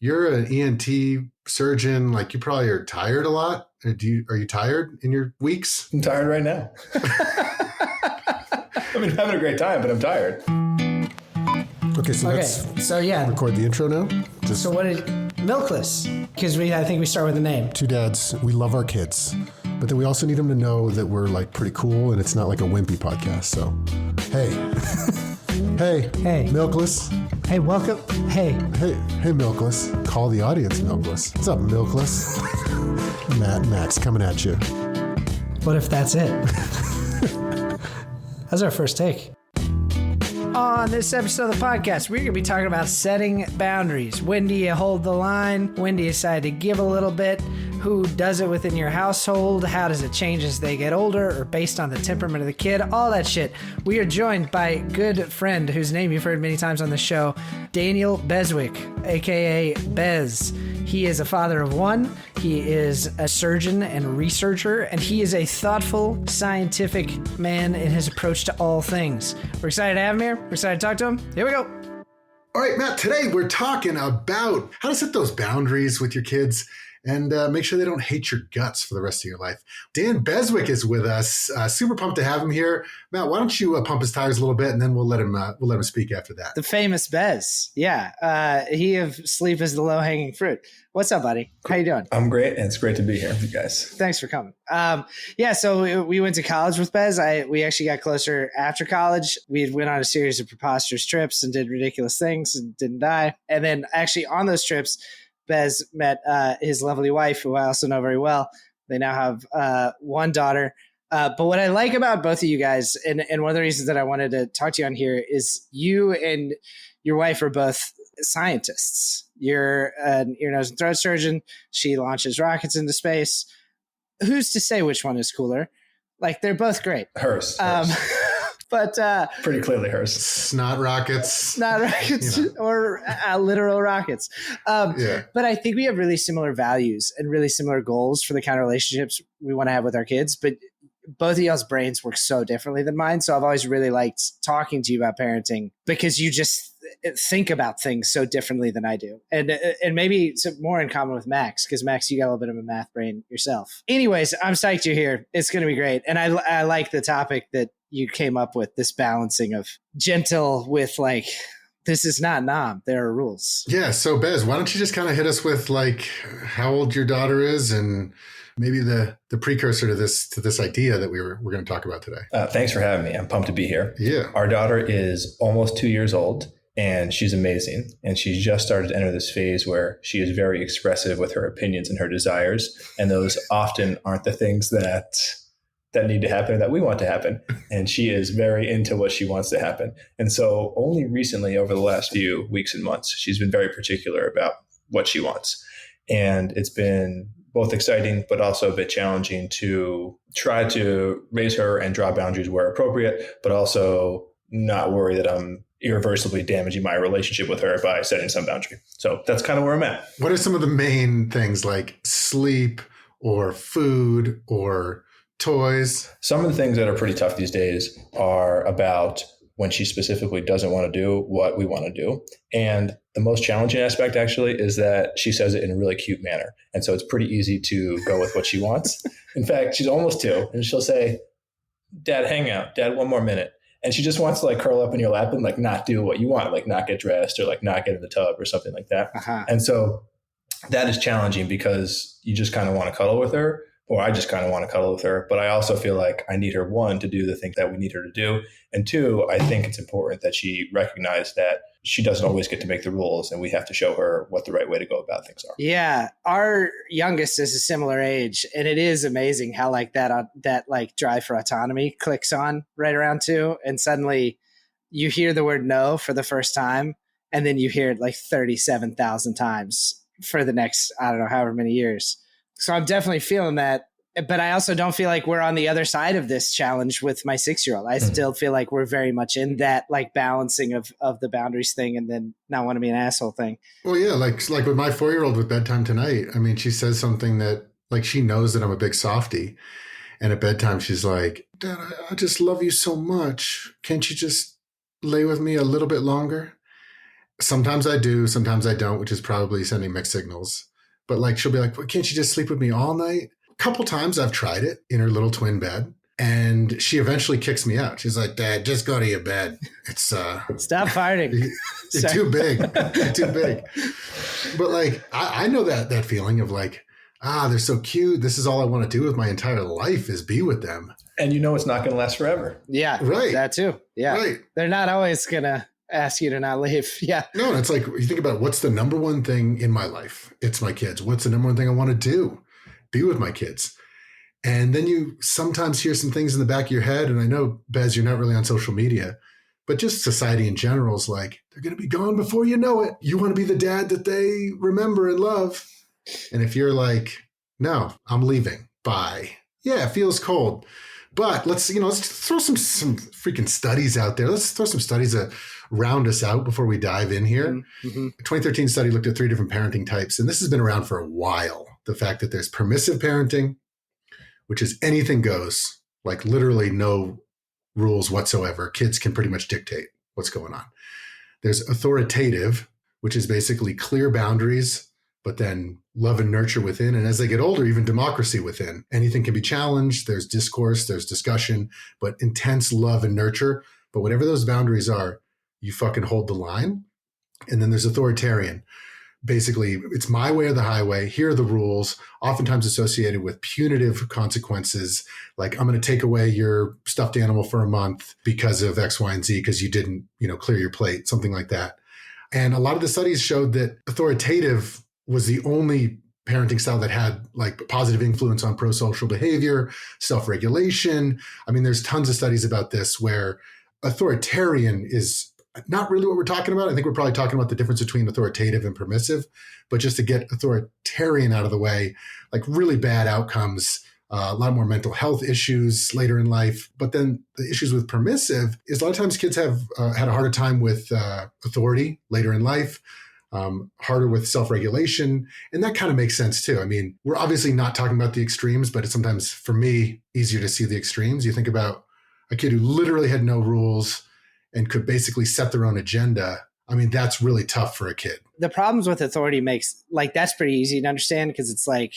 you're an ENT surgeon. Like you probably are tired a lot. Are you tired in your weeks? I'm tired right now. I mean, I'm having a great time, but I'm tired. Okay, so let's record the intro now. So what did Milkless? Because I think we start with the name. Two dads, we love our kids, but then we also need them to know that we're like pretty cool and it's not like a wimpy podcast. So, hey, hey, Milkless. Hey, welcome. Hey, Milkless. Call the audience, Milkless. What's up, Milkless? Matt's coming at you. What if that's it? That's our first take. On this episode of the podcast, we're going to be talking about setting boundaries. When do you hold the line? When do you decide to give a little bit? Who does it within your household? How does it change as they get older or based on the temperament of the kid? All that shit. We are joined by a good friend whose name you've heard many times on the show, Daniel Beswick, aka Bez. He is a father of one. He is a surgeon and researcher, and he is a thoughtful, scientific man in his approach to all things. We're excited to have him here. We're excited to talk to him. Here we go. All right, Matt, today we're talking about how to set those boundaries with your kids and make sure they don't hate your guts for the rest of your life. Dan Beswick is with us. Super pumped to have him here. Matt, why don't you pump his tires a little bit, and then we'll let him speak after that. The famous Bez. Yeah. He of sleep is the low-hanging fruit. What's up, buddy? How you doing? I'm great, and it's great to be here with you guys. Thanks for coming. So we went to college with Bez. We actually got closer after college. We went on a series of preposterous trips and did ridiculous things and didn't die. And then actually on those trips, Bez met his lovely wife, who I also know very well. They now have one daughter. But what I like about both of you guys, and one of the reasons that I wanted to talk to you on here, is you and your wife are both scientists. You're an ear, nose, and throat surgeon. She launches rockets into space. Who's to say which one is cooler? Like, they're both great. Hers. But pretty clearly hers. Snot rockets, or literal rockets. But I think we have really similar values and really similar goals for the kind of relationships we want to have with our kids. But both of y'all's brains work so differently than mine. So I've always really liked talking to you about parenting because you just think about things so differently than I do. And maybe it's more in common with Max, because Max, you got a little bit of a math brain yourself. Anyways, I'm psyched you're here. It's going to be great. And I like the topic that you came up with, this balancing of gentle with like, this is not Nam. There are rules. Yeah. So Bez, why don't you just kind of hit us with like how old your daughter is and maybe the precursor to this idea that we're going to talk about today. Thanks for having me. I'm pumped to be here. Yeah. Our daughter is almost 2 years old, and she's amazing. And she's just started to enter this phase where she is very expressive with her opinions and her desires. And those often aren't the things that need to happen or that we want to happen. And she is very into what she wants to happen. And so only recently, over the last few weeks and months, she's been very particular about what she wants. And it's been both exciting, but also a bit challenging to try to raise her and draw boundaries where appropriate, but also not worry that I'm irreversibly damaging my relationship with her by setting some boundary. So that's kind of where I'm at. What are some of the main things like sleep or food or toys? Some of the things that are pretty tough these days are about when she specifically doesn't want to do what we want to do. And the most challenging aspect actually is that she says it in a really cute manner. And so it's pretty easy to go with what she wants. In fact, she's almost 2 and she'll say, "Dad, hang out. Dad, one more minute." And she just wants to like curl up in your lap and like not do what you want, like not get dressed or like not get in the tub or something like that. Uh-huh. And so that is challenging because you just kind of want to cuddle with her. Or I just kind of want to cuddle with her. But I also feel like I need her, 1, to do the thing that we need her to do. And 2, I think it's important that she recognize that she doesn't always get to make the rules and we have to show her what the right way to go about things are. Yeah. Our youngest is a similar age. And it is amazing how like that like drive for autonomy clicks on right around 2. And suddenly you hear the word no for the first time. And then you hear it like 37,000 times for the next, I don't know, however many years. So I'm definitely feeling that, but I also don't feel like we're on the other side of this challenge with my 6-year-old. I still feel like we're very much in that like balancing of the boundaries thing and then not want to be an asshole thing. Well, yeah, like with my 4-year-old with bedtime tonight. I mean, she says something that like she knows that I'm a big softie, and at bedtime she's like, "Dad, I just love you so much. Can't you just lay with me a little bit longer?" Sometimes I do, sometimes I don't, which is probably sending mixed signals. But like, she'll be like, well, can't you just sleep with me all night? A couple times I've tried it in her little twin bed. And she eventually kicks me out. She's like, Dad, just go to your bed. It's Stop farting. It's too big. It's too big. But like, I know that feeling of like, they're so cute. This is all I want to do with my entire life is be with them. And you know it's not going to last forever. Yeah. Right. That too. Yeah. Right. They're not always going to ask you to not leave. Yeah. No, it's like, you think about what's the number one thing in my life? It's my kids. What's the number one thing I want to do? Be with my kids. And then you sometimes hear some things in the back of your head. And I know, Bez, you're not really on social media, but just society in general is like, they're going to be gone before you know it. You want to be the dad that they remember and love. And if you're like, no, I'm leaving. Bye. Yeah, it feels cold. But let's throw some freaking studies out there. Let's throw some studies that round us out before we dive in here. Mm-hmm. A 2013 study looked at 3 different parenting types. And this has been around for a while. The fact that there's permissive parenting, which is anything goes, like literally no rules whatsoever. Kids can pretty much dictate what's going on. There's authoritative, which is basically clear boundaries, but then love and nurture within. And as they get older, even democracy within. Anything can be challenged. There's discourse, there's discussion, but intense love and nurture. But whatever those boundaries are, you fucking hold the line. And then there's authoritarian. Basically, it's my way or the highway. Here are the rules, oftentimes associated with punitive consequences. Like, I'm going to take away your stuffed animal for a month because of X, Y, and Z, because you didn't, clear your plate, something like that. And a lot of the studies showed that authoritative was the only parenting style that had like positive influence on pro-social behavior, self-regulation. I mean, there's tons of studies about this where authoritarian is not really what we're talking about. I think we're probably talking about the difference between authoritative and permissive, but just to get authoritarian out of the way, like really bad outcomes, a lot more mental health issues later in life. But then the issues with permissive is a lot of times kids have had a harder time with authority later in life, harder with self-regulation. And that kind of makes sense too. I mean, we're obviously not talking about the extremes, but it's sometimes for me easier to see the extremes. You think about a kid who literally had no rules and could basically set their own agenda. I mean, that's really tough for a kid. The problems with authority that's pretty easy to understand because it's like,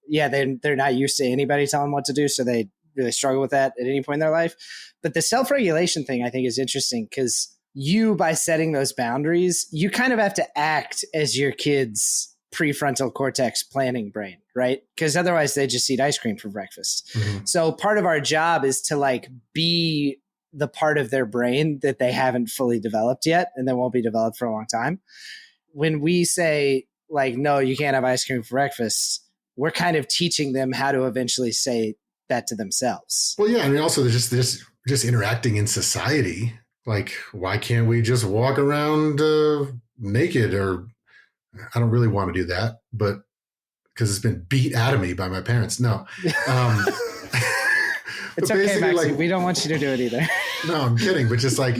yeah, they're not used to anybody telling them what to do. So they really struggle with that at any point in their life. But the self-regulation thing I think is interesting because by setting those boundaries, you kind of have to act as your kid's prefrontal cortex planning brain, right? Because otherwise they just eat ice cream for breakfast. Mm-hmm. So part of our job is to like be the part of their brain that they haven't fully developed yet and that won't be developed for a long time. When we say like, no, you can't have ice cream for breakfast, we're kind of teaching them how to eventually say that to themselves. Well, yeah. I mean, also they're just interacting in society. Like, why can't we just walk around naked? Or I don't really want to do that, but because it's been beat out of me by my parents. No. It's okay, Maxie. Like, we don't want you to do it either. No, I'm kidding. But just like,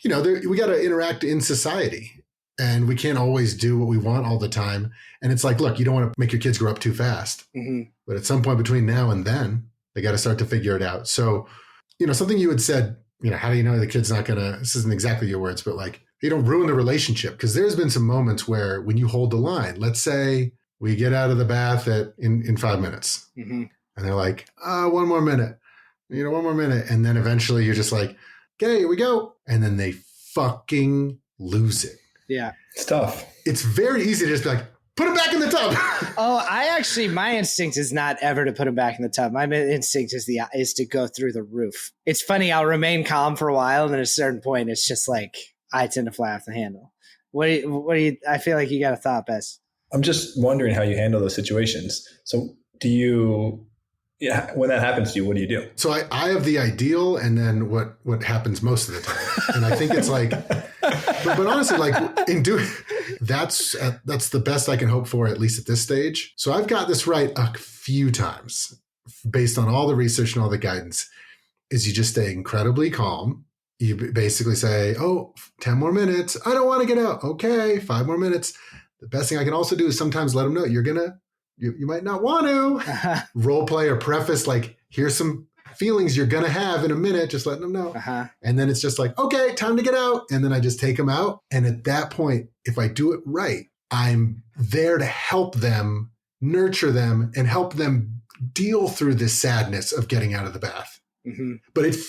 we got to interact in society and we can't always do what we want all the time. And it's like, look, you don't want to make your kids grow up too fast. Mm-hmm. But at some point between now and then, they got to start to figure it out. So, something you had said, how do you know the kid's not going to, this isn't exactly your words, but like, you don't ruin the relationship. Because there's been some moments where when you hold the line, let's say we get out of the bath in 5 minutes. Mm-hmm. And they're like, one more minute. One more minute. And then eventually you're just like, okay, here we go. And then they fucking lose it. Yeah. It's tough. It's very easy to just be like, put him back in the tub. My instinct is not ever to put him back in the tub. My instinct is to go through the roof. It's funny. I'll remain calm for a while. And then at a certain point, it's just like, I tend to fly off the handle. What do you, I feel like you got a thought, Bess. I'm just wondering how you handle those situations. So when that happens to you, what do you do? So I have the ideal and then what happens most of the time. And I think it's like, but honestly, like that's the best I can hope for, at least at this stage. So I've got this right a few times based on all the research and all the guidance is you just stay incredibly calm. You basically say, 10 more minutes. I don't want to get out. Okay, 5 more minutes. The best thing I can also do is sometimes let them know you might not want to role play or preface, like, here's some feelings you're going to have in a minute, just letting them know. And then it's just like, okay, time to get out. And then I just take them out. And at that point, if I do it right, I'm there to help them, nurture them, and help them deal through this sadness of getting out of the bath. Mm-hmm. But it's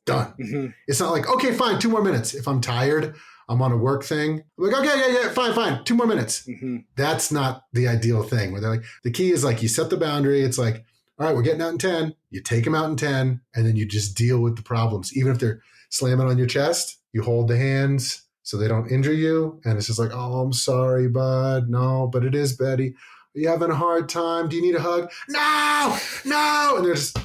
done. Mm-hmm. It's not like, okay, fine, 2 more minutes. If I'm tired, I'm on a work thing. I'm like, okay, yeah, fine, 2 more minutes. Mm-hmm. That's not the ideal thing. Where they're like, the key is like, you set the boundary. It's like, all right, we're getting out in 10. You take them out in 10, and then you just deal with the problems. Even if they're slamming on your chest, you hold the hands so they don't injure you. And it's just like, oh, I'm sorry, bud. No, but it is Betty. Are you having a hard time? Do you need a hug? No. And they're just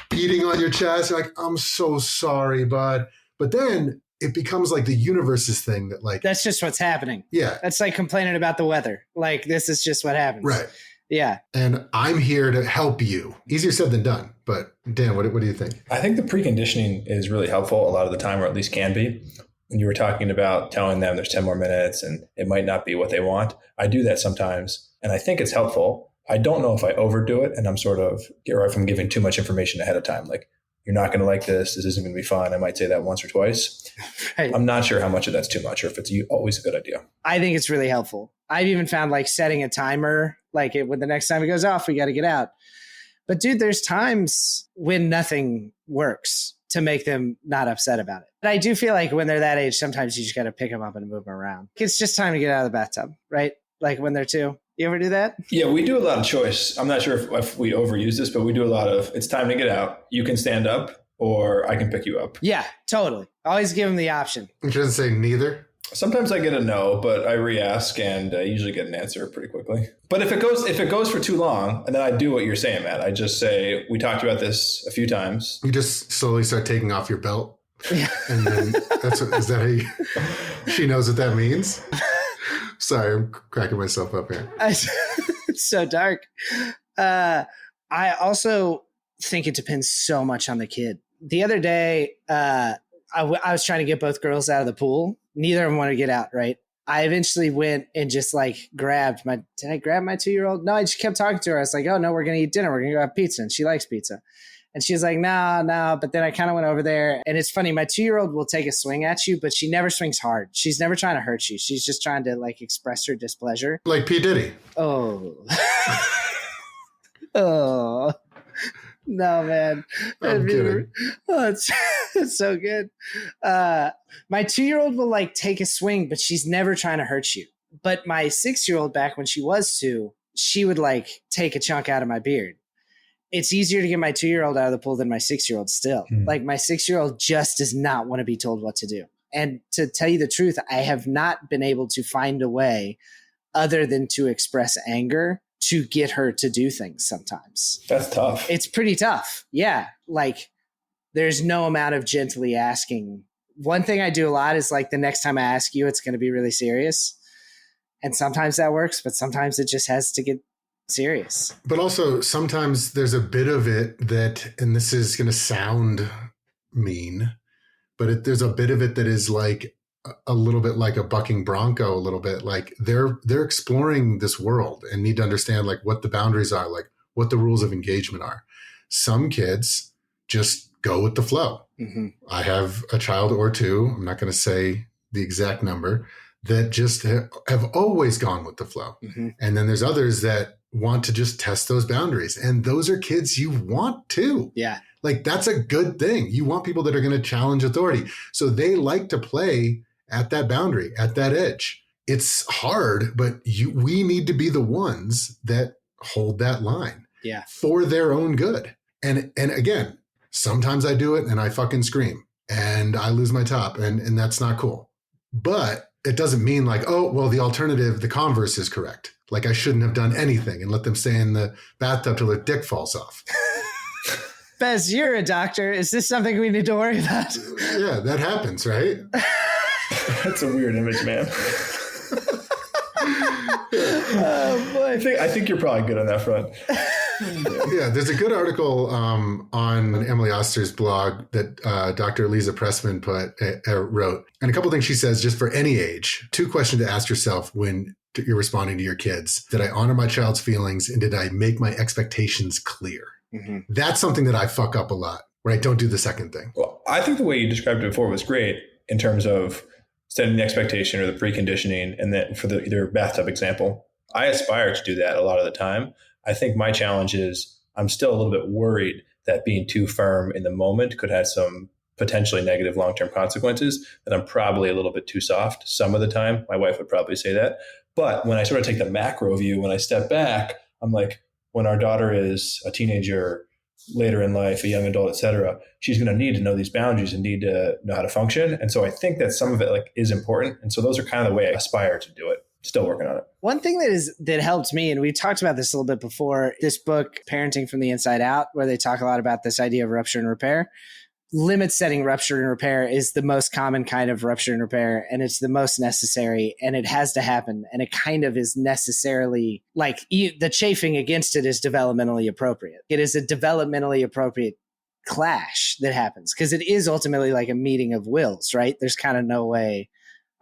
beating on your chest. You're like, I'm so sorry, bud. But then it becomes like the universe's thing that like. That's just what's happening. Yeah. That's like complaining about the weather. Like, this is just what happens. Right. Yeah. And I'm here to help you. Easier said than done. But Dan, what do you think? I think the preconditioning is really helpful a lot of the time, or at least can be. When you were talking about telling them there's 10 more minutes and it might not be what they want, I do that sometimes. And I think it's helpful. I don't know if I overdo it and I'm sort of if I'm giving too much information ahead of time. Like, you're not going to like this. This isn't going to be fun. I might say that once or twice. Right. I'm not sure how much of that's too much or if it's always a good idea. I think it's really helpful. I've even found like setting a timer, like when the next time it goes off, we got to get out. But dude, there's times when nothing works to make them not upset about it. But I do feel like when they're that age, sometimes you just got to pick them up and move them around. It's just time to get out of the bathtub, right? Like when they're 2. You ever do that? Yeah, we do a lot of choice. I'm not sure if we overuse this, but we do a lot of, it's time to get out. You can stand up or I can pick you up. Yeah, totally. Always give them the option. You shouldn't say neither. Sometimes I get a no, but I re-ask and I usually get an answer pretty quickly. But if it goes for too long, and then I do what you're saying, Matt, I just say, we talked about this a few times. You just slowly start taking off your belt. Yeah. And then is that how she knows what that means? Sorry, I'm cracking myself up here. It's so dark. I also think it depends so much on the kid. The other day, I was trying to get both girls out of the pool. Neither of them wanted to get out, right? I eventually went and just like did I grab my 2-year-old? No, I just kept talking to her. I was like, oh no, we're going to eat dinner. We're going to go have pizza. And she likes pizza. And she was like, no. But then I kind of went over there. And it's funny, my 2-year-old will take a swing at you, but she never swings hard. She's never trying to hurt you. She's just trying to like express her displeasure. Like P. Diddy. Oh. Oh. No, man. I'm kidding. Oh, it's so good. My 2-year-old will like take a swing, but she's never trying to hurt you. But my 6-year-old, back when she was 2, she would like take a chunk out of my beard. It's easier to get my 2-year-old out of the pool than my 6-year-old still. Like my 6-year-old just does not want to be told what to do. And to tell you the truth, I have not been able to find a way other than to express anger to get her to do things sometimes. That's tough. It's pretty tough. Yeah. Like there's no amount of gently asking. One thing I do a lot is like the next time I ask you, it's going to be really serious. And sometimes that works, but sometimes it just has to get serious. But also sometimes there's a bit of it that, and this is going to sound mean, but there's a bit of it that is like a little bit like a bucking bronco, a little bit like they're exploring this world and need to understand like what the boundaries are, like what the rules of engagement are. Some kids just go with the flow. Mm-hmm. I have a child or 2, I'm not going to say the exact number, that just have always gone with the flow. Mm-hmm. And then there's others that want to just test those boundaries. And those are kids you want too. Yeah. Like that's a good thing. You want people that are going to challenge authority. So they like to play at that boundary, at that edge. It's hard, but we need to be the ones that hold that line for their own good. And again, sometimes I do it and I fucking scream and I lose my top and that's not cool. But it doesn't mean like, oh, well, the alternative, the converse is correct. Like I shouldn't have done anything and let them stay in the bathtub till their dick falls off. Bez, you're a doctor. Is this something we need to worry about? Yeah, that happens, right? That's a weird image, man. Oh boy! I think you're probably good on that front. Yeah, there's a good article on Emily Oster's blog that Dr. Lisa Pressman wrote. And a couple things she says, just for any age, 2 questions to ask yourself when you're responding to your kids. Did I honor my child's feelings and did I make my expectations clear? Mm-hmm. That's something that I fuck up a lot, right? Don't do the second thing. Well, I think the way you described it before was great in terms of setting the expectation or the preconditioning. And then for your bathtub example, I aspire to do that a lot of the time. I think my challenge is I'm still a little bit worried that being too firm in the moment could have some potentially negative long-term consequences, that I'm probably a little bit too soft some of the time. My wife would probably say that. But when I sort of take the macro view, when I step back, I'm like, when our daughter is a teenager, later in life, a young adult, et cetera, she's going to need to know these boundaries and need to know how to function. And so I think that some of it is important. And so those are kind of the way I aspire to do it. Still working on it. One thing that helped me, and we talked about this a little bit before, this book, Parenting from the Inside Out, where they talk a lot about this idea of rupture and repair. Limit setting rupture and repair is the most common kind of rupture and repair, and it's the most necessary, and it has to happen. And it kind of is necessarily the chafing against it is developmentally appropriate. It is a developmentally appropriate clash that happens because it is ultimately like a meeting of wills, right? There's kind of no way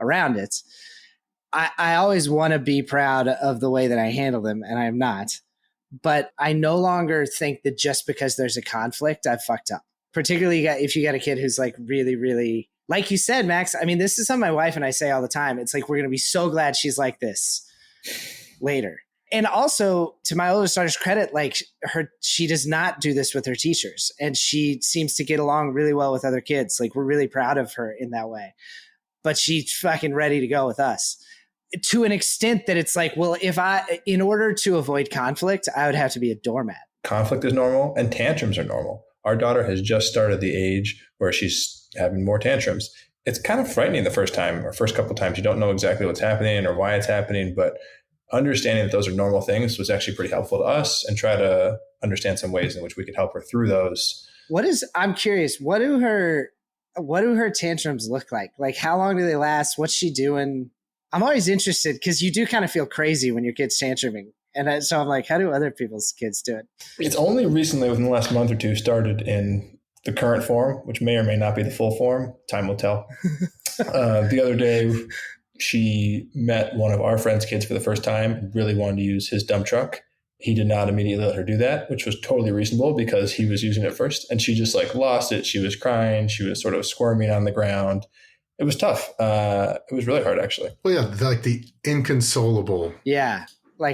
around it. I always want to be proud of the way that I handle them, and I'm not. But I no longer think that just because there's a conflict, I've fucked up. Particularly if you got a kid who's really, really, like you said, Max, I mean, this is something my wife and I say all the time. It's like, we're going to be so glad she's like this later. And also, to my oldest daughter's credit, she does not do this with her teachers. And she seems to get along really well with other kids. We're really proud of her in that way. But she's fucking ready to go with us. To an extent that it's well, in order to avoid conflict, I would have to be a doormat. Conflict is normal and tantrums are normal. Our daughter has just started the age where she's having more tantrums. It's kind of frightening the first time or first couple of times. You don't know exactly what's happening or why it's happening, but understanding that those are normal things was actually pretty helpful to us, and try to understand some ways in which we could help her through those. I'm curious, what do her tantrums look like? How long do they last? What's she doing? I'm always interested because you do kind of feel crazy when your kid's tantruming. And so I'm like, how do other people's kids do it? It's only recently, within the last month or two, started in the current form, which may or may not be the full form. Time will tell. The other day, she met one of our friend's kids for the first time and really wanted to use his dump truck. He did not immediately let her do that, which was totally reasonable because he was using it first. And she just lost it. She was crying. She was sort of squirming on the ground. It was tough. It was really hard, actually. Well, yeah, the inconsolable. Yeah.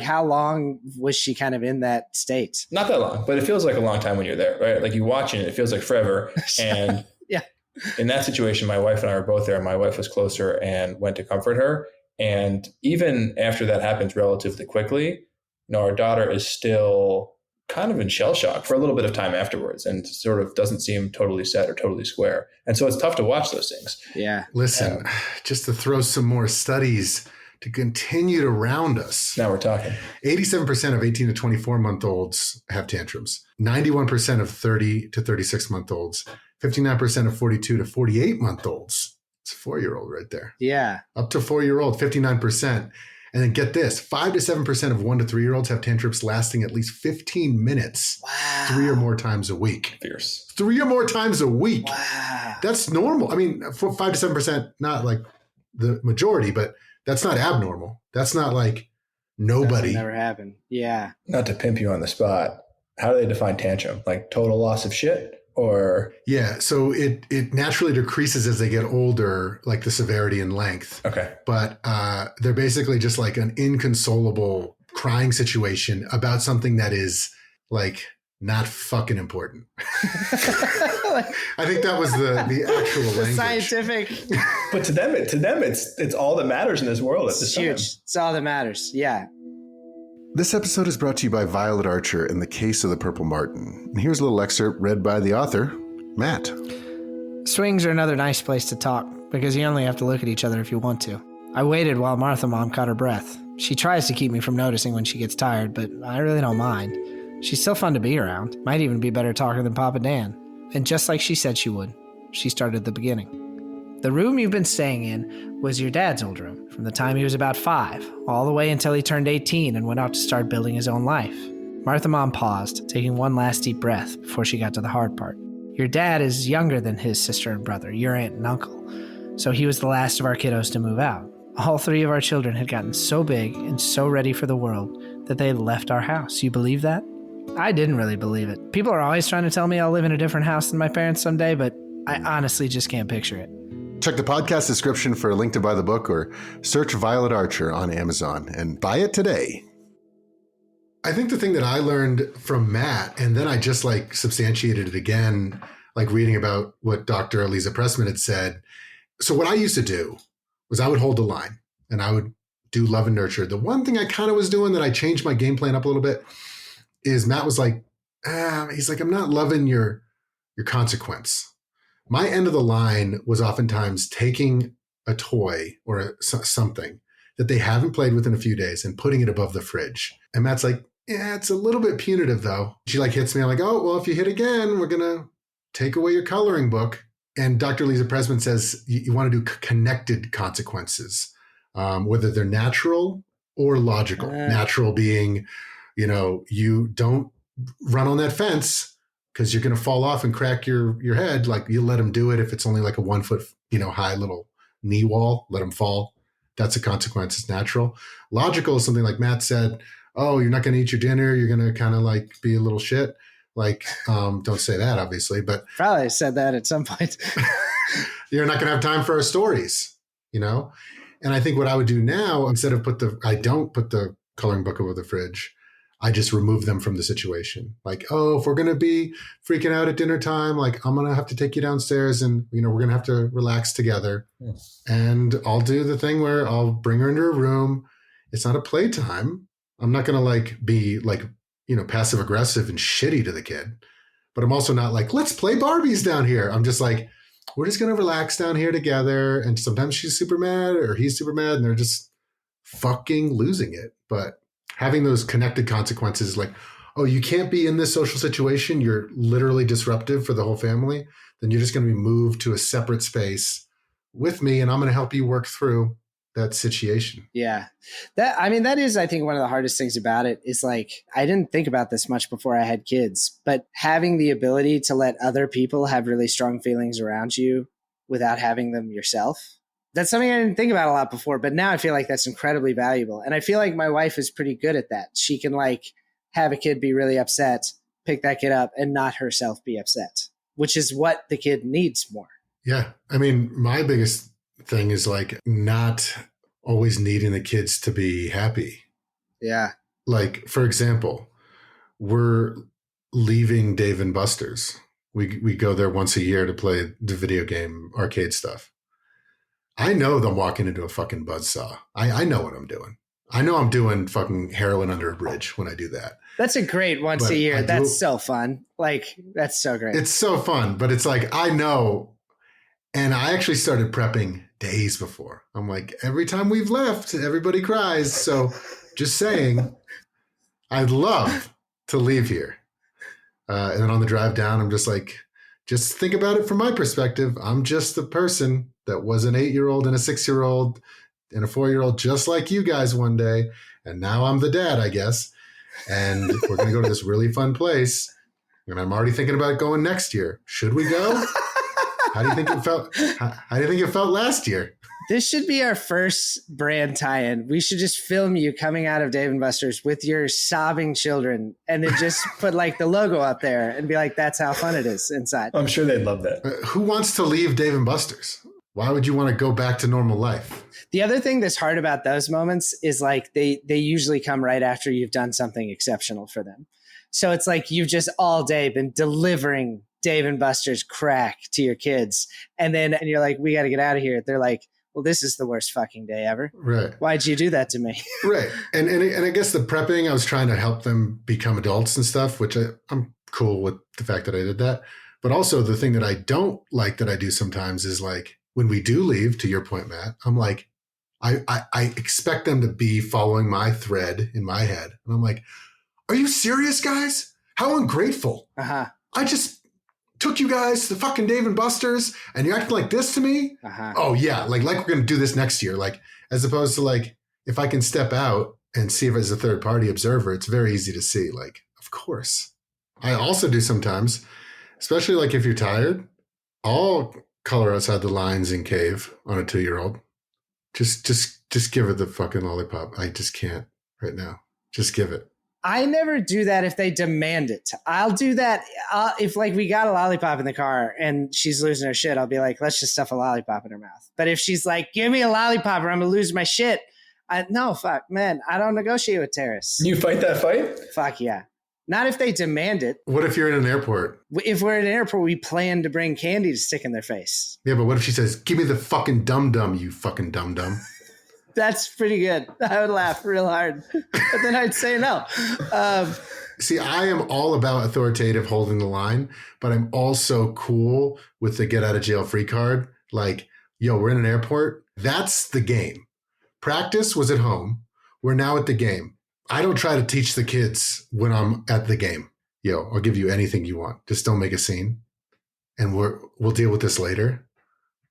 How long was she kind of in that state? Not that long, but it feels like a long time when you're there, right? You watching it feels like forever. And yeah, in that situation, my wife and I were both there. My wife was closer and went to comfort her. And even after that happens relatively quickly, our daughter is still kind of in shell shock for a little bit of time afterwards and sort of doesn't seem totally set or totally square. And so it's tough to watch those things. Yeah. Listen, just to throw some more studies to continue to round us. Now we're talking. 87% of 18 to 24-month-olds have tantrums. 91% of 30 to 36-month-olds. 59% of 42 to 48-month-olds. It's a 4-year-old right there. Yeah. Up to 4-year-old, 59%. And then get this, 5 to 7% of 1 to 3-year-olds have tantrums lasting at least 15 minutes. Wow. 3 or more times a week. Fierce. 3 or more times a week. Wow. That's normal. I mean, for 5 to 7%, not the majority, but that's not abnormal. That's not nobody. Never happened. Yeah. Not to pimp you on the spot. How do they define tantrum? Total loss of shit? Or yeah, so it naturally decreases as they get older, the severity and length. Okay. But they're basically just an inconsolable crying situation about something that is not fucking important. I think that was the actual language. Scientific. But to them it's all that matters in this world at this time. Huge. It's all that matters. Yeah. This episode is brought to you by Violet Archer in The Case of the Purple Martin. And here's a little excerpt read by the author, Matt. Swings are another nice place to talk because you only have to look at each other if you want to. I waited while Martha Mom caught her breath. She tries to keep me from noticing when she gets tired, but I really don't mind. She's still fun to be around. Might even be better talker than Papa Dan. And just like she said she would, she started at the beginning. The room you've been staying in was your dad's old room from the time he was about 5, all the way until he turned 18 and went out to start building his own life. Martha Mom paused, taking one last deep breath before she got to the hard part. Your dad is younger than his sister and brother, your aunt and uncle, so he was the last of our kiddos to move out. All 3 of our children had gotten so big and so ready for the world that they had left our house. You believe that? I didn't really believe it. People are always trying to tell me I'll live in a different house than my parents someday, but I honestly just can't picture it. Check the podcast description for a link to buy the book or search Violet Archer on Amazon and buy it today. I think the thing that I learned from Matt, and then I just like substantiated it again, like reading about what Dr. Eliza Pressman had said. So what I used to do was I would hold the line and I would do love and nurture. The one thing I kind of was doing that I changed my game plan up a little bit is Matt was like, he's like, I'm not loving your consequence. My end of the line was oftentimes taking a toy or something that they haven't played with in a few days and putting it above the fridge. And Matt's like, yeah, it's a little bit punitive though. She like hits me. I'm like, oh, well, if you hit again, we're going to take away your coloring book. And Dr. Lisa Pressman says you want to do connected consequences, whether they're natural or logical. Natural being, you don't run on that fence because you're going to fall off and crack your head. Like you let them do it if it's only like a 1 foot, high little knee wall, let them fall. That's a consequence. It's natural. Logical is something like Matt said, oh, you're not going to eat your dinner. You're going to kind of like be a little shit. Like, don't say that, obviously, but probably said that at some point. You're not going to have time for our stories, And I think what I would do now, instead of I don't put the coloring book over the fridge. I just remove them from the situation. Like, oh, if we're going to be freaking out at dinner time, like I'm going to have to take you downstairs and, we're going to have to relax together. Yes. And I'll do the thing where I'll bring her into her room. It's not a playtime. I'm not going to like be like, passive aggressive and shitty to the kid, but I'm also not like, let's play Barbies down here. I'm just like, we're just going to relax down here together. And sometimes she's super mad or he's super mad and they're just fucking losing it. But having those connected consequences, like, oh, you can't be in this social situation. You're literally disruptive for the whole family. Then you're just going to be moved to a separate space with me. And I'm going to help you work through that situation. Yeah. That is, I think, one of the hardest things about it is like, I didn't think about this much before I had kids, but having the ability to let other people have really strong feelings around you without having them yourself. That's something I didn't think about a lot before, but now I feel like that's incredibly valuable. And I feel like my wife is pretty good at that. She can like have a kid be really upset, pick that kid up and not herself be upset, which is what the kid needs more. Yeah. My biggest thing is like not always needing the kids to be happy. Yeah. Like, for example, we're leaving Dave and Buster's. We go there once a year to play the video game arcade stuff. I know I'm walking into a fucking buzzsaw. I know what I'm doing. I know I'm doing fucking heroin under a bridge when I do that. That's a great once a year. That's so fun. Like, that's so great. It's so fun, but it's like, I know. And I actually started prepping days before. I'm like, every time we've left, everybody cries. So just saying, I'd love to leave here. And then on the drive down, I'm just like, just think about it from my perspective. I'm just the person that was an 8-year-old and a 6-year-old and a 4-year-old, just like you guys one day. And now I'm the dad, I guess. And we're going to go to this really fun place. And I'm already thinking about going next year. Should we go? How do you think it felt? How do you think it felt last year? This should be our first brand tie-in. We should just film you coming out of Dave & Buster's with your sobbing children and then just put like the logo up there and be like, that's how fun it is inside. I'm sure they'd love that. Who wants to leave Dave & Buster's? Why would you want to go back to normal life? The other thing that's hard about those moments is like they usually come right after you've done something exceptional for them. So it's like you've just all day been delivering Dave & Buster's crack to your kids. And you're like, we got to get out of here. They're like, well, this is the worst fucking day ever. Right. Why'd you do that to me? Right. And I guess the prepping, I was trying to help them become adults and stuff, which I'm cool with the fact that I did that. But also the thing that I don't like that I do sometimes is like, when we do leave, to your point, Matt, I'm like, I expect them to be following my thread in my head. And I'm like, are you serious, guys? How ungrateful. Uh-huh. I just took you guys to fucking Dave & Buster's and you're acting like this to me? Uh-huh. Oh, yeah. Like we're going to do this next year. Like, as opposed to like, if I can step out and see if as a third party observer, it's very easy to see. Like, of course. I also do sometimes, especially like if you're tired, I'll color outside the lines in Cave on a 2-year-old. Just give her the fucking lollipop. I just can't right now. Just give it. I never do that if they demand it. I'll do that if like we got a lollipop in the car and she's losing her shit. I'll be like, let's just stuff a lollipop in her mouth. But if she's like, give me a lollipop or I'm gonna lose my shit. No, fuck, man. I don't negotiate with terrorists. You fight that fight? Fuck yeah. Not if they demand it. What if you're in an airport? If we're at an airport, we plan to bring candy to stick in their face. Yeah, but what if she says, give me the fucking dum-dum, you fucking dum-dum? That's pretty good. I would laugh real hard, but then I'd say no. See, I am all about authoritative holding the line, but I'm also cool with the get out of jail free card. Like, yo, we're in an airport. That's the game. Practice was at home. We're now at the game. I don't try to teach the kids when I'm at the game. Yo, I'll give you anything you want. Just don't make a scene. And we'll deal with this later.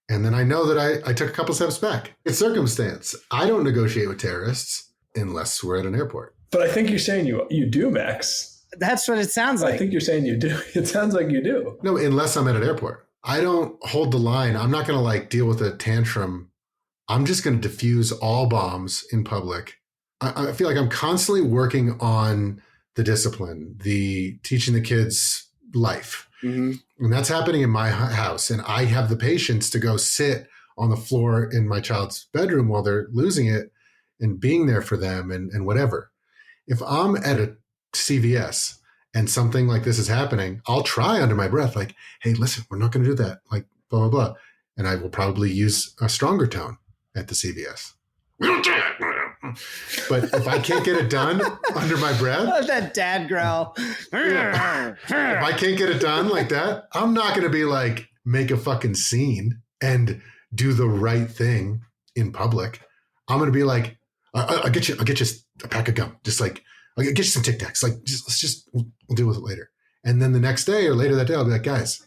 And then I know that I took a couple steps back. It's circumstance. I don't negotiate with terrorists unless we're at an airport. But I think you're saying you do, Max. That's what it sounds like. I think you're saying you do. It sounds like you do. No, unless I'm at an airport. I don't hold the line. I'm not going to like deal with a tantrum. I'm just going to diffuse all bombs in public. I feel like I'm constantly working on the discipline, the teaching the kids life. Mm-hmm. And that's happening in my house. And I have the patience to go sit on the floor in my child's bedroom while they're losing it and being there for them and whatever. If I'm at a CVS and something like this is happening, I'll try under my breath, like, hey, listen, we're not going to do that. Like, blah, blah, blah. And I will probably use a stronger tone at the CVS. We don't do it. But if I can't get it done under my breath, that dad growl. If I can't get it done like that, I'm not going to be like, make a fucking scene and do the right thing in public. I'm going to be like, I'll get you a pack of gum. Just like, I'll get you some Tic Tacs. Like, we'll deal with it later. And then the next day or later that day, I'll be like, guys,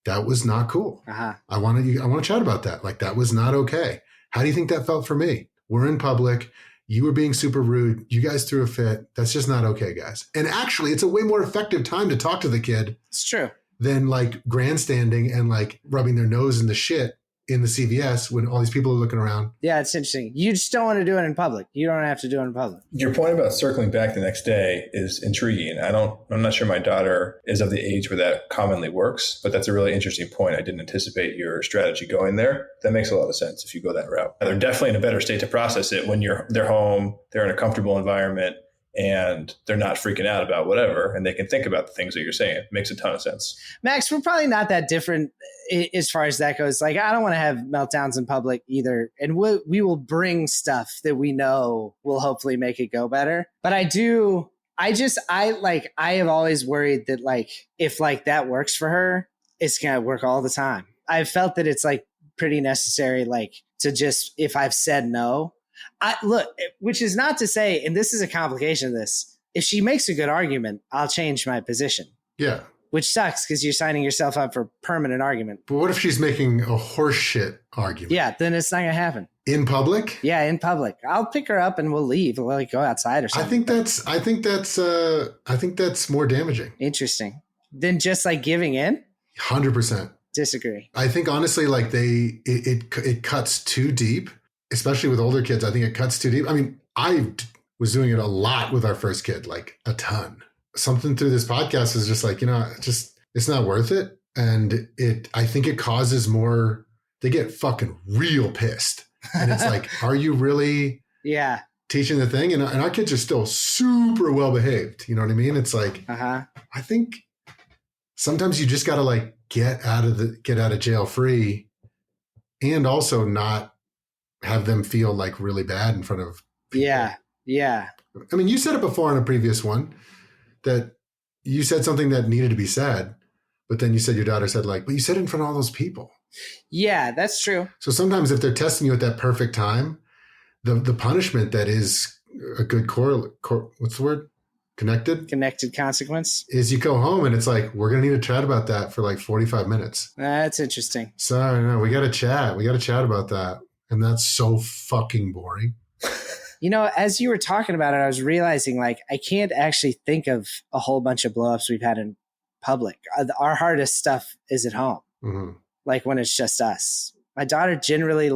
that was not cool. Uh-huh. I want to chat about that. Like, that was not okay. How do you think that felt for me? We're in public. You were being super rude. You guys threw a fit. That's just not okay, guys. And actually, it's a way more effective time to talk to the kid. It's true. Than like grandstanding and like rubbing their nose in the shit in the CVS when all these people are looking around. Yeah, it's interesting. You just don't want to do it in public. You don't have to do it in public. Your point about circling back the next day is intriguing. I'm not sure my daughter is of the age where that commonly works, but that's a really interesting point. I didn't anticipate your strategy going there. That makes a lot of sense if you go that route. They're definitely in a better state to process it when they're home, they're in a comfortable environment, and they're not freaking out about whatever, and they can think about the things that you're saying. It makes a ton of sense. Max, we're probably not that different as far as that goes. Like, I don't want to have meltdowns in public either. And we will bring stuff that we know will hopefully make it go better. But I have always worried that like, if like that works for her, it's going to work all the time. I've felt that it's like pretty necessary, like to just, if I've said no, which is not to say, and this is a complication of this, if she makes a good argument, I'll change my position. Yeah. Which sucks because you're signing yourself up for permanent argument. But what if she's making a horseshit argument? Yeah, then it's not going to happen. In public? Yeah, in public. I'll pick her up and we'll leave. We'll like go outside or something. I think that's more damaging. Interesting. Than just like giving in? 100%. Disagree. I think honestly, like it cuts too deep. Especially with older kids, I think it cuts too deep. I mean, I was doing it a lot with our first kid, like a ton. Something through this podcast is just like, it's not worth it. And I think it causes more, they get fucking real pissed. And it's like, are you really teaching the thing? And our kids are still super well behaved. You know what I mean? It's like, I think sometimes you just got to like get out of jail free and also not have them feel like really bad in front of people. Yeah. I mean, you said it before on a previous one that you said something that needed to be said, but then you said your daughter said like, but you said it in front of all those people. Yeah, that's true. So sometimes if they're testing you at that perfect time, the punishment that is a good what's the word? Connected consequence is you go home and it's like, we're going to need to chat about that for like 45 minutes. That's interesting. Sorry, no, we got to chat. We got to chat about that. And that's so fucking boring. As you were talking about it, I was realizing like I can't actually think of a whole bunch of blowups we've had in public. Our hardest stuff is at home, like when it's just us. My daughter generally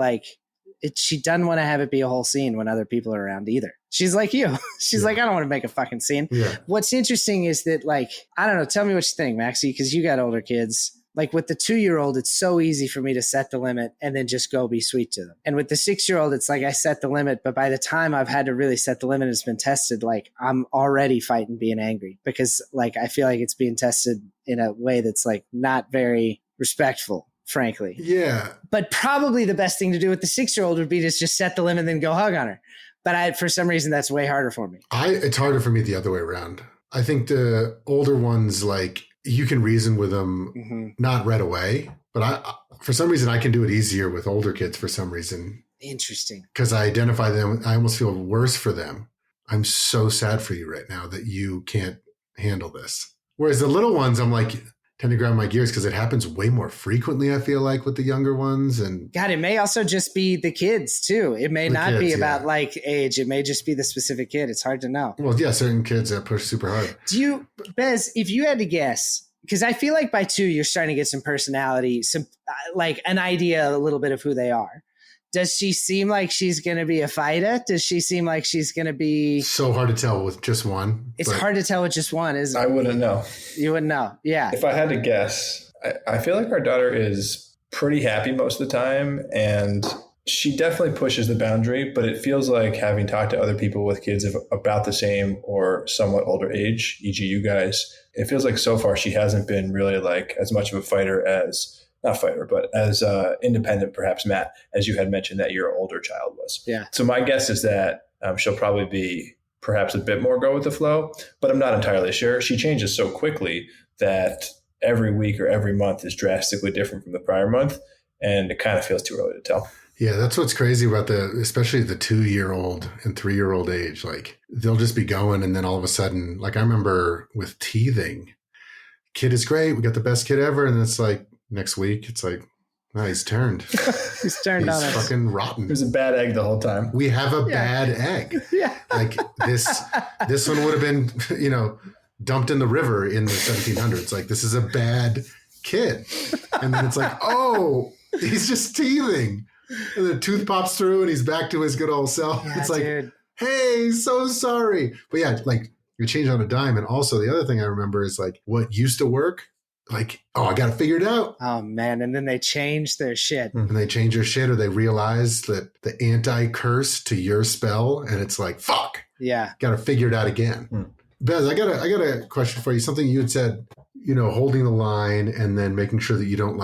she doesn't want to have it be a whole scene when other people are around either. She's like you. She's like, I don't want to make a fucking scene. Yeah. What's interesting is that, like, I don't know. Tell me what you think, Maxie, because you got older kids. Like with the 2-year-old, it's so easy for me to set the limit and then just go be sweet to them. And with the 6-year-old, it's like I set the limit, but by the time I've had to really set the limit, it's been tested. Like I'm already fighting being angry because like I feel like it's being tested in a way that's like not very respectful, frankly. Yeah. But probably the best thing to do with the 6-year-old would be to just set the limit and then go hug on her. But for some reason, that's way harder for me. It's harder for me the other way around. I think the older ones, like, you can reason with them, not right away, but for some reason, I can do it easier with older kids for some reason. Interesting. Because I identify them. I almost feel worse for them. I'm so sad for you right now that you can't handle this. Whereas the little ones, I'm like, tend to grind my gears because it happens way more frequently, I feel like, with the younger ones. And God, it may also just be the kids too. It may not be about like age. It may just be the specific kid. It's hard to know. Well, yeah, certain kids that push super hard. Do you, Bez, if you had to guess, because I feel like by 2, you're starting to get some personality, some like an idea a little bit of who they are. Does she seem like she's going to be a fighter? Does she seem like she's going to be... So hard to tell with just one. It's hard to tell with just one, isn't it? I wouldn't know. You wouldn't know. Yeah. If I had to guess, I feel like our daughter is pretty happy most of the time. And she definitely pushes the boundary, but it feels like having talked to other people with kids of about the same or somewhat older age, e.g. you guys, it feels like so far she hasn't been really like as much of a fighter as... not fighter, but as independent, perhaps, Matt, as you had mentioned that your older child was. Yeah. So my guess is that she'll probably be perhaps a bit more go with the flow, but I'm not entirely sure. She changes so quickly that every week or every month is drastically different from the prior month, and it kind of feels too early to tell. Yeah, that's what's crazy about especially the 2-year-old and 3-year-old age. Like they'll just be going, and then all of a sudden, like I remember with teething, kid is great, we got the best kid ever, and it's like, next week, it's like, no, he's turned. He's turned on us. He's fucking rotten. He was a bad egg the whole time. We have a bad egg. Yeah. Like this one would have been, dumped in the river in the 1700s. Like, this is a bad kid. And then it's like, oh, he's just teething. And the tooth pops through and he's back to his good old self. Yeah, it's like, dude. Hey, so sorry. But yeah, like you change on a dime. And also the other thing I remember is like what used to work. Like, oh, I got to figure it out. Oh, man. And then they change their shit. And they change their shit, or they realize that the anti-curse to your spell, and it's like, fuck. Yeah. Got to figure it out again. Bez, I got a question for you. Something you had said, holding the line and then making sure that you don't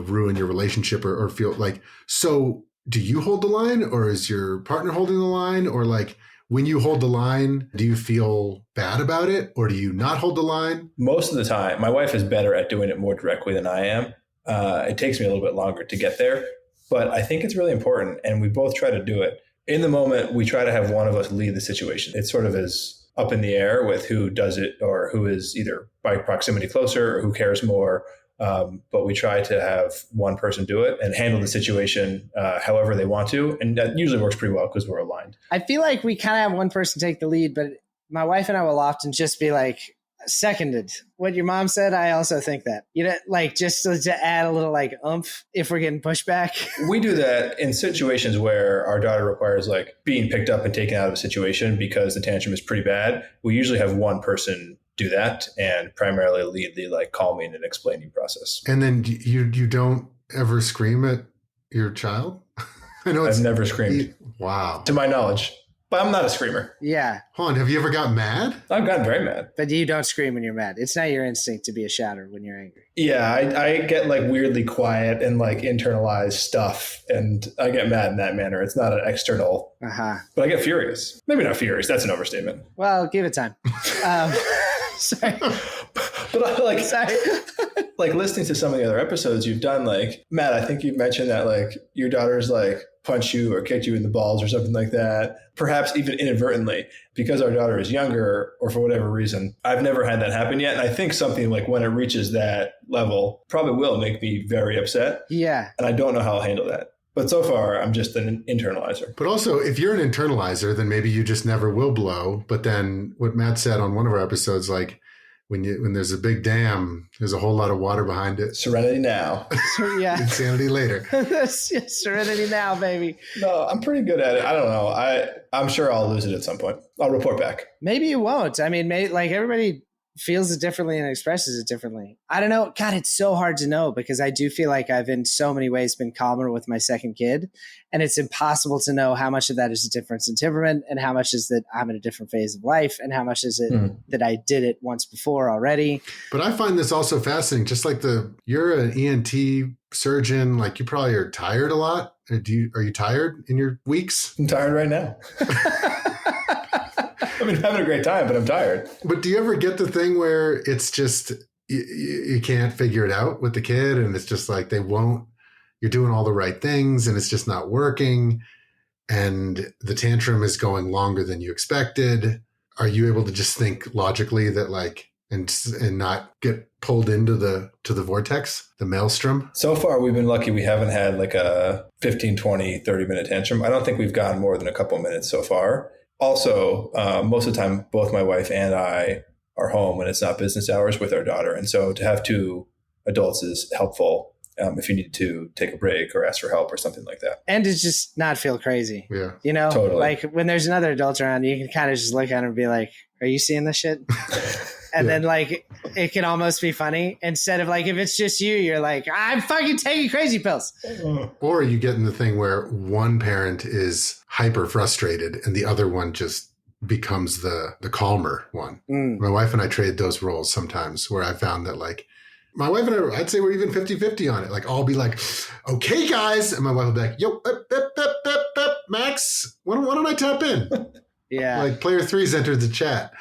ruin your relationship or feel like, so do you hold the line, or is your partner holding the line? Or like, when you hold the line, do you feel bad about it, or do you not hold the line? Most of the time, my wife is better at doing it more directly than I am. It takes me a little bit longer to get there, but I think it's really important, and we both try to do it. In the moment, we try to have one of us lead the situation. It sort of is up in the air with who does it or who is either by proximity closer or who cares more. But we try to have one person do it and handle the situation however they want to. And that usually works pretty well because we're aligned. I feel like we kind of have one person take the lead, but my wife and I will often just be like, seconded. What your mom said, I also think that. Like just to add a little like oomph if we're getting pushback. We do that in situations where our daughter requires like being picked up and taken out of a situation because the tantrum is pretty bad. We usually have one person do that and primarily lead the like calming and explaining process. And then you don't ever scream at your child? I know I've never screamed. Wow. To my knowledge. But I'm not a screamer. Yeah. Hold on, have you ever got mad? I've gotten very mad. But you don't scream when you're mad. It's not your instinct to be a shouter when you're angry. Yeah, I get like weirdly quiet and like internalize stuff, and I get mad in that manner. It's not an external, but I get furious. Maybe not furious. That's an overstatement. Well, give it time. Sorry. But like, sorry. Like listening to some of the other episodes you've done, like Matt, I think you mentioned that like your daughter's like punched you or kicked you in the balls or something like that, perhaps even inadvertently, because our daughter is younger or for whatever reason. I've never had that happen yet. And I think something like when it reaches that level probably will make me very upset. Yeah. And I don't know how I'll handle that. But so far, I'm just an internalizer. But also, if you're an internalizer, then maybe you just never will blow. But then what Matt said on one of our episodes, like when there's a big dam, there's a whole lot of water behind it. Serenity now. Yeah. Insanity later. Serenity now, baby. No, I'm pretty good at it. I don't know. I'm sure I'll lose it at some point. I'll report back. Maybe you won't. I mean, like everybody feels it differently and expresses it differently. I don't know. God, it's so hard to know because I do feel like I've in so many ways been calmer with my second kid. And it's impossible to know how much of that is a difference in temperament and how much is that I'm in a different phase of life and how much is it that I did it once before already. But I find this also fascinating. Just like you're an ENT surgeon, like you probably are tired a lot. Are you tired in your weeks? I'm tired right now. I mean, I'm having a great time, but I'm tired. But do you ever get the thing where it's just, you can't figure it out with the kid and it's just like you're doing all the right things and it's just not working and the tantrum is going longer than you expected? Are you able to just think logically that like, and not get pulled into the vortex, the maelstrom? So far, we've been lucky. We haven't had like a 15, 20, 30-minute tantrum. I don't think we've gone more than a couple minutes so far. Also, most of the time, both my wife and I are home when it's not business hours with our daughter. And so to have two adults is helpful if you need to take a break or ask for help or something like that. And to just not feel crazy. Yeah. You know, Totally. Like when there's another adult around, you can kind of just look at her and be like, are you seeing this shit? And then like, it can almost be funny instead of like, if it's just you, you're like, I'm fucking taking crazy pills. Or you get in the thing where one parent is hyper frustrated and the other one just becomes the calmer one. My wife and I trade those roles sometimes where I found that like, my wife and I, I'd say we're even 50-50 on it. Like I'll be like, okay, guys. And my wife will be like, yo, Max, why don't I tap in? Yeah. Like player 3's entered the chat.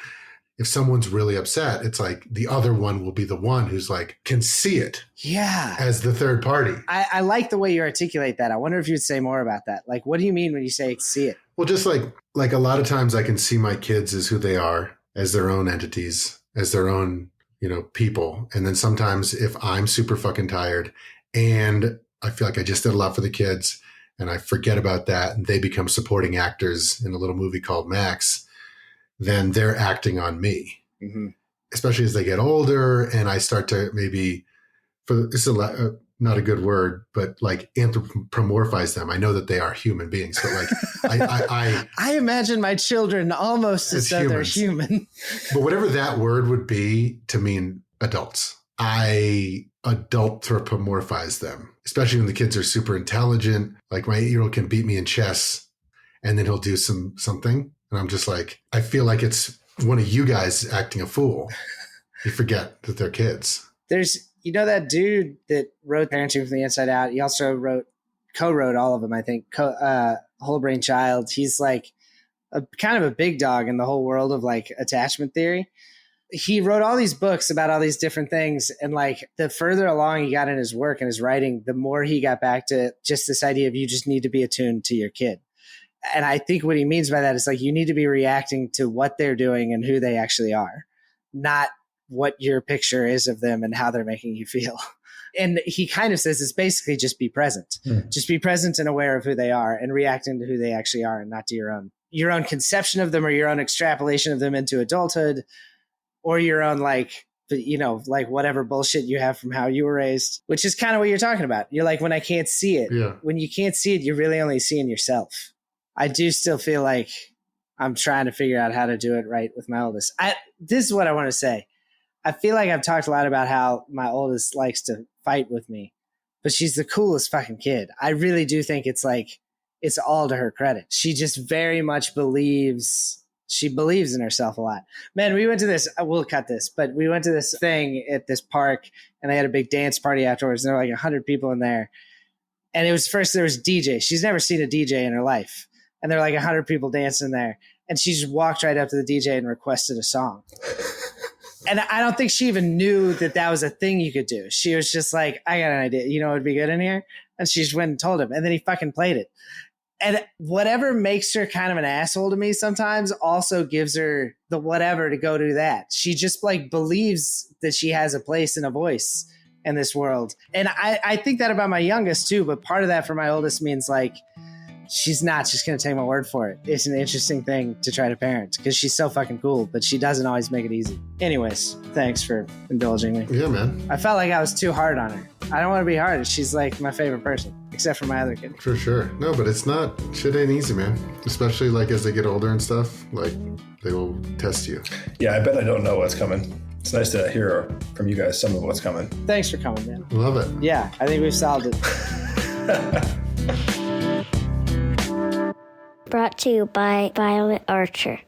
If someone's really upset, it's like the other one will be the one who's like, can see it. Yeah. As the third party. I like the way you articulate that. I wonder if you'd say more about that. Like, what do you mean when you say see it? Well, just like a lot of times I can see my kids as who they are, as their own entities, as their own, people. And then sometimes if I'm super fucking tired and I feel like I just did a lot for the kids and I forget about that and they become supporting actors in a little movie called Max, then they're acting on me, especially as they get older. And I start to maybe, this is not a good word, but like anthropomorphize them. I know that they are human beings, but like I imagine my children almost as though they're human. But whatever that word would be to mean adults, I adultropomorphize them, especially when the kids are super intelligent. Like my 8-year-old can beat me in chess and then he'll do something. And I'm just like, I feel like it's one of you guys acting a fool. You forget that they're kids. There's, that dude that wrote Parenting from the Inside Out. He also co-wrote all of them, I think. Whole Brain Child. He's like a kind of a big dog in the whole world of like attachment theory. He wrote all these books about all these different things. And like the further along he got in his work and his writing, the more he got back to just this idea of you just need to be attuned to your kid. And I think what he means by that is like, you need to be reacting to what they're doing and who they actually are, not what your picture is of them and how they're making you feel. And he kind of says it's basically just be present. Just be present and aware of who they are and reacting to who they actually are and not to your own conception of them or your own extrapolation of them into adulthood or your own like whatever bullshit you have from how you were raised, which is kind of what you're talking about. You're like, when I can't see it, when you can't see it, you're really only seeing yourself. I do still feel like I'm trying to figure out how to do it right with my oldest. This is what I want to say. I feel like I've talked a lot about how my oldest likes to fight with me, but she's the coolest fucking kid. I really do think it's all to her credit. She just very much believes in herself a lot. Man, we went to this, we'll cut this, but we went to this thing at this park and they had a big dance party afterwards. And there were like 100 people in there. And there was DJ. She's never seen a DJ in her life. And there were like 100 people dancing there. And she just walked right up to the DJ and requested a song. And I don't think she even knew that was a thing you could do. She was just like, I got an idea. You know what would be good in here? And she just went and told him. And then he fucking played it. And whatever makes her kind of an asshole to me sometimes also gives her the whatever to go do that. She just like believes that she has a place and a voice in this world. And I think that about my youngest too. But part of that for my oldest means like, she's not just going to take my word for it. It's an interesting thing to try to parent because she's so fucking cool, but she doesn't always make it easy. Anyways, thanks for indulging me. Yeah, man. I felt like I was too hard on her. I don't want to be hard. She's like my favorite person, except for my other kid. For sure. No, but it's not, shit ain't easy, man. Especially like as they get older and stuff, like they will test you. Yeah, I bet I don't know what's coming. It's nice to hear from you guys some of what's coming. Thanks for coming, man. Love it. Yeah, I think we've solved it. Brought to you by Violet Archer.